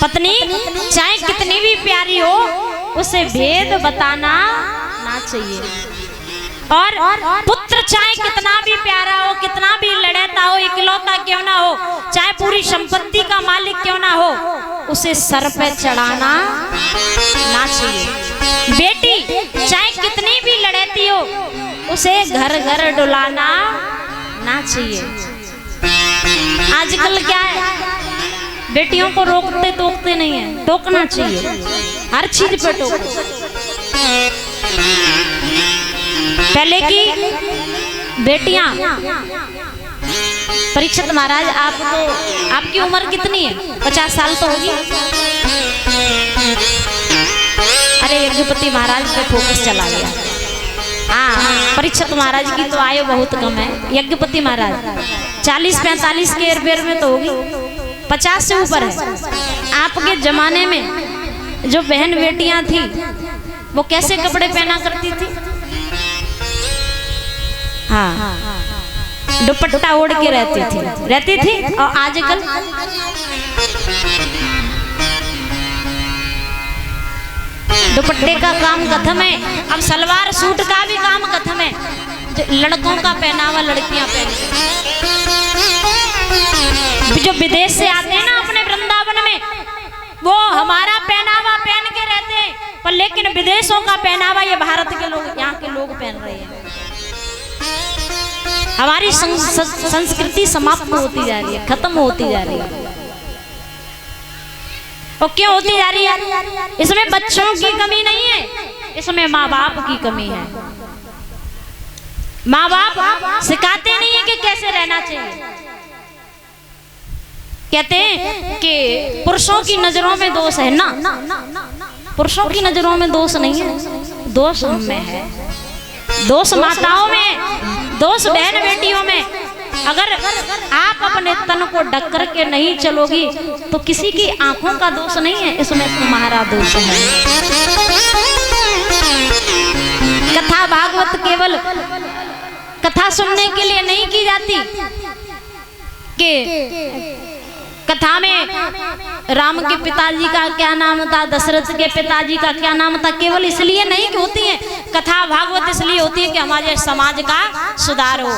पत्नी चाहे कितनी भी प्यारी हो उसे भेद बताना ना चाहिए। और पुत्र चाहे कितना भी प्यारा हो, कितना भी लड़ेता हो, इकलौता क्यों ना हो, चाहे पूरी संपत्ति का मालिक क्यों ना हो, उसे सर पे चढ़ाना ना चाहिए। बेटी चाहे कितनी भी लड़ेती हो उसे घर घर डुलाना ना चाहिए। आजकल क्या है, बेटियों को रोकते टोकते नहीं है, टोकना चाहिए, हर चीज पे टोको। पहले की बेटियां, परीक्षित महाराज आप तो, आपकी उम्र कितनी है? 50 साल तो होगी। अरे यज्ञपति महाराज पे फोकस चला गया। हाँ, परीक्षित महाराज की तो आयु बहुत कम है। यज्ञपति महाराज 40-45 के एयर में तो होगी, 50 से ऊपर है। आपके जमाने में जो बहन बेटियां थी वो कैसे कपड़े पहना करती थी? हाँ, दुपट्टा ओढ़ के रहती थी। और आजकल दुपट्टे का काम खत्म है, अब सलवार सूट का भी काम खत्म है। जो लड़कों का पहनावा लड़कियां पहनती, जो विदेश से आते हैं ना अपने वृंदावन में, वो हमारा पहनावा पहन के रहते हैं, पर लेकिन विदेशों का पहनावा ये भारत के लोग, यहाँ के लोग पहन रहे हैं। हमारी संस्कृति समाप्त होती जा रही है, खत्म होती जा रही है। और क्यों होती जा रही है? इसमें बच्चों की कमी नहीं है, इसमें माँ बाप की कमी है। माँ बाप सिखाते नहीं है कि कैसे रहना चाहिए। कहते हैं कि पुरुषों की नजरों में दोष है ना, पुरुषों की नजरों में दोष नहीं है, दोष हम में है, दोष माताओं में, दोष बहन बेटियों में। अगर आप अपने तन को ढक कर के नहीं चलोगी तो किसी की आंखों का दोष नहीं है, इसमें तुम्हारा दोष है। कथा भागवत केवल कथा सुनने के लिए नहीं की जाती कि कथा में राम के पिताजी का क्या नाम था, दशरथ के पिताजी का क्या नाम था, केवल इसलिए नहीं होती है। कथा भागवत इसलिए होती है कि हमारे समाज का सुधार हो,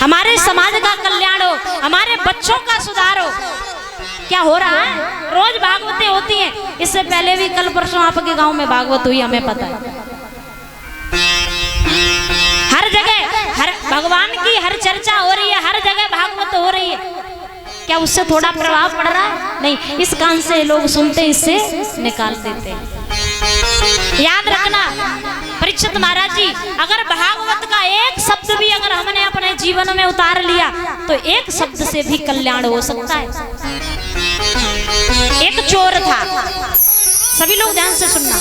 हमारे समाज का कल्याण हो, हमारे बच्चों का सुधार हो। क्या हो रहा है? रोज भागवतें होती हैं। इससे पहले भी कल परसों आपके गांव में भागवत हुई, हमें पता है। हर जगह हर भगवान की हर चर्चा हो रही है, हर जगह भागवत हो रही है। क्या उससे थोड़ा प्रभाव पड़ रहा है? नहीं, इस कान से लोग सुनते, इससे निकाल देते हैं। याद रखना परीक्षित महाराज जी, अगर भागवत का एक शब्द भी अगर हमने अपने जीवन में उतार लिया तो एक शब्द से भी कल्याण हो सकता है। एक चोर था, सभी लोग ध्यान से सुनना।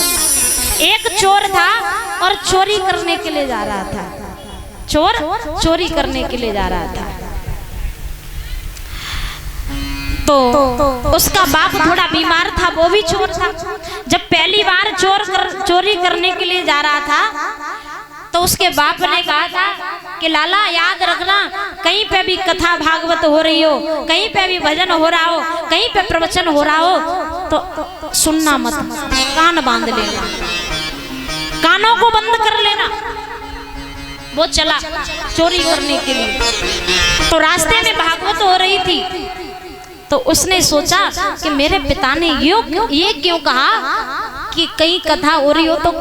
एक चोर था और चोरी करने के लिए जा रहा था। चोर चोरी करने के लिए जा रहा था तो उसका बाप थोड़ा बीमार था, वो भी चोर था। जब पहली बार चोरी करने के लिए जा रहा था तो उसके बाप ने कहा था कि लाला याद रखना, कहीं पे भी कथा भागवत हो रही हो, कहीं पे भी भजन हो रहा हो, कहीं पे प्रवचन हो रहा हो तो सुनना मत, कान बांध लेना, कानों को बंद कर लेना। वो चला चोरी करने के लिए, तो रास्ते में भागवत हो रही थी तो उसने सोचा कि मेरे पिता ने ये क्यों कहा कि कहीं कथा हो रही हो तो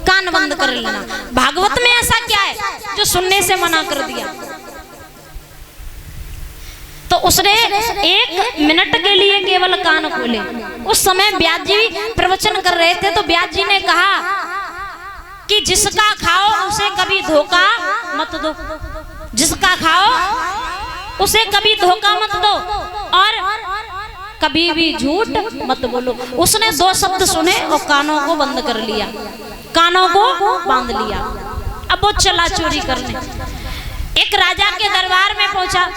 कान बंद कर लेना। भागवत में ऐसा क्या है जो सुनने से मना कर दिया? तो उसने 1 मिनट के लिए केवल कान खोले। उस समय व्यास जी प्रवचन कर रहे थे तो व्यास जी ने कहा कि जिसका खाओ उसे कभी धोखा मत दो, जिसका खाओ उसे कभी धोखा मत दो और कभी भी झूठ मत बोलो। उसने 2 शब्द सुने और कानों को बंद कर लिया, कानों को बांध लिया। अब वो चला चोरी करने। एक राजा के दरबार में पहुंचा,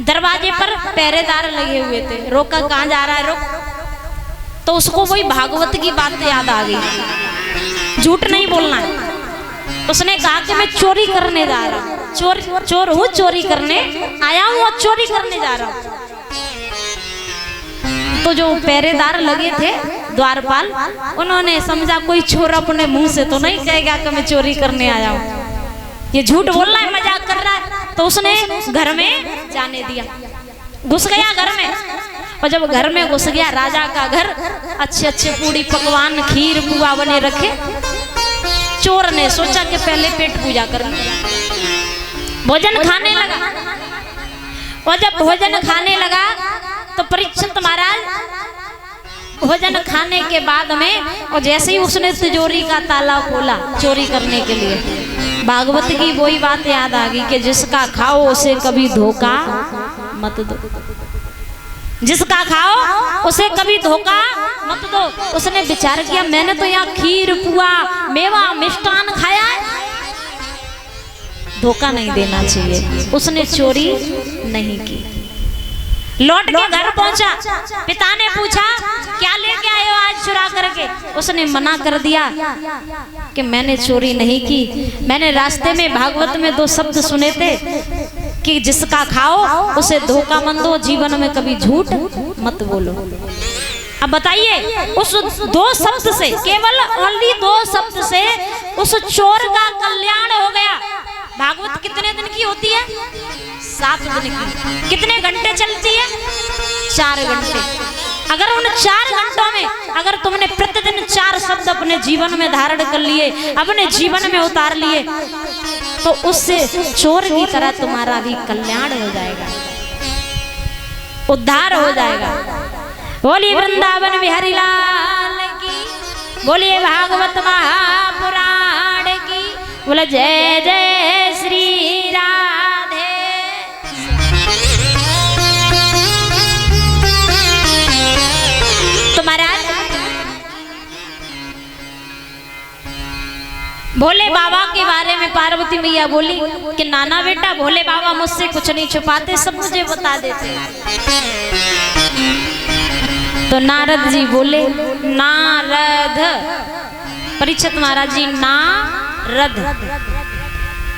दरवाजे पर पहरेदार लगे हुए थे। रोका, कहाँ जा रहा है, रोक। तो उसको वही भागवत की बातें याद आ गई, झूठ नहीं बोलना है। उसने कहा कि मैं चोरी करने जा रहा हूँ, चोर हूँ, चोरी करने आया हूँ और चोरी करने जा रहा हूँ। तो जो पहरेदार लगे थे द्वारपाल, उन्होंने समझा कोई चोर अपने मुंह से तो नहीं कहेगा कि मैं चोरी करने आया हूँ, ये झूठ बोल रहा है, मजाक कर रहा है। तो उसने घर में जाने दिया, घुस गया घर में। और जब घर में घुस गया, राजा का घर, अच्छे अच्छे पूड़ी पकवान खीर पुआ बने रखे। चोर ने सोचा कि पहले पेट पूजा कर, भोजन खाने लगा। और जब भोजन खाने लगा तो परीक्षित महाराज भोजन खाने के बाद में, और जैसे ही उसने तिजोरी का ताला खोला चोरी करने के लिए, भागवत की वही बात याद आ गई कि जिसका खाओ उसे कभी धोखा मत दो, जिसका खाओ उसे कभी धोखा मत दो। उसने विचार किया, मैंने तो यहाँ खीर पुआ मेवा मिष्टान खाया है, धोखा नहीं देना चाहिए। उसने चोरी नहीं की। लौट के घर पहुंचा, पिता ने पूछा क्या लेके आए हो आज चुरा करके? उसने मना कर दिया कि मैंने चोरी नहीं की। मैंने रास्ते में भागवत में 2 शब्द सुने थे कि जिसका खाओ उसे धोखा मत दो, जीवन में कभी झूठ मत बोलो। अब बताइए, उस 2 शब्द से, केवल ओनली 2 शब्द से उस चोर का कल्याण हो गया। भागवत कितने दिन की होती है? 7 दिन की। कितने घंटे चलती है? 4 घंटे। अगर उन 4 घंटों में अगर तुमने प्रतिदिन 4 शब्द अपने जीवन में धारण कर लिए, अपने जीवन में उतार लिए, तो उससे चोर की तरह तुम्हारा भी कल्याण हो जाएगा, उद्धार हो जाएगा। बोलिए वृंदावन बिहारी लाल की, बोलिए भागवत महापुराण की, बोले जय जय श्री राधे। तो महाराज भोले बाबा के बारे में पार्वती मैया बोली कि नाना बेटा, भोले बाबा मुझसे कुछ नहीं छुपाते, सब मुझे बता देते। तो नारद जी बोले, नारद, परीक्षित महाराज जी नारद,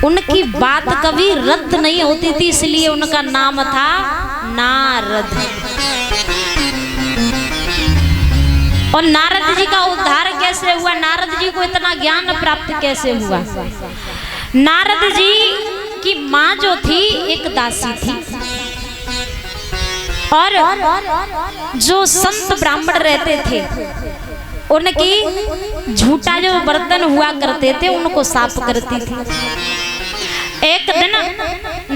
उनकी बात कभी रद्द नहीं होती थी, इसलिए उनका नाम था नारद। और नारद जी का उद्धार कैसे हुआ? नारद जी को इतना ज्ञान प्राप्त कैसे हुआ? नारद जी की माँ जो थी एक दासी थी, और जो संत ब्राह्मण रहते थे उनकी झूठा जो बर्तन हुआ करते थे उनको साफ करती थी। एक दिन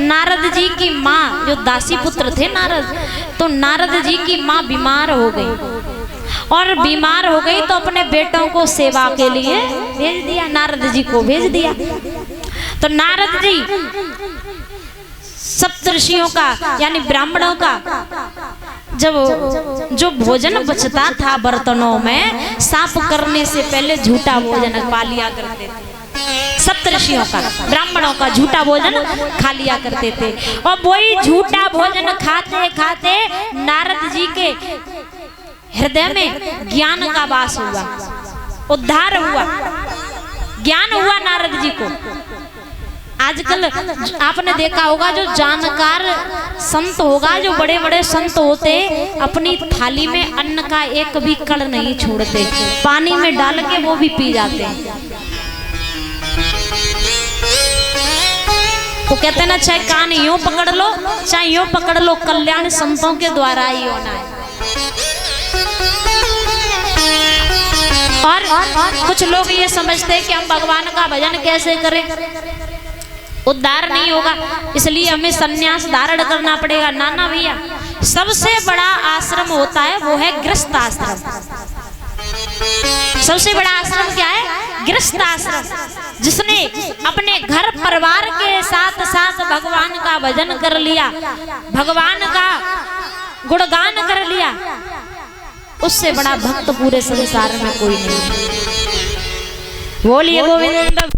नारद जी की माँ, जो दासी पुत्र थे नारद, तो नारद जी की माँ बीमार हो गई, और बीमार हो गई तो अपने बेटों को सेवा के लिए भेज दिया, नारद जी को भेज दिया। तो नारद जी सप्तऋषियों का यानी ब्राह्मणों का जब जो भोजन बचता था बर्तनों में, साफ करने से पहले झूठा भोजन खा लिया करते थे। सप्तऋषियों का, ब्राह्मणों का झूठा भोजन खा लिया करते थे। और वही झूठा भोजन खाते खाते नारद जी के हृदय में ज्ञान का वास हुआ, उद्धार हुआ, ज्ञान हुआ नारद जी को। आजकल आपने देखा होगा, जो जानकार संत होगा, जो बड़े बड़े संत होते, अपनी थाली में अन्न का एक भी कण नहीं छोड़ते, पानी में डाल के वो भी पी जाते हैं। वो कहते हैं ना, चाहे कान यूं पकड़ लो चाहे यूं पकड़ लो, कल्याण संतों के द्वारा ही होना है। और कुछ लोग ये समझते हैं कि हम भगवान का भजन कैसे करें, उद्धार नहीं होगा, इसलिए हमें सन्यास धारण करना पड़ेगा। नाना भैया, सबसे बड़ा आश्रम होता है वो है गृहस्थ आश्रम। सबसे बड़ा आश्रम क्या है? गृहस्थ आश्रम। जिसने अपने घर परिवार के साथ साथ भगवान का भजन कर लिया, भगवान का गुणगान कर लिया, उससे बड़ा भक्त पूरे संसार में कोई नहीं। बोलिए गोविंद।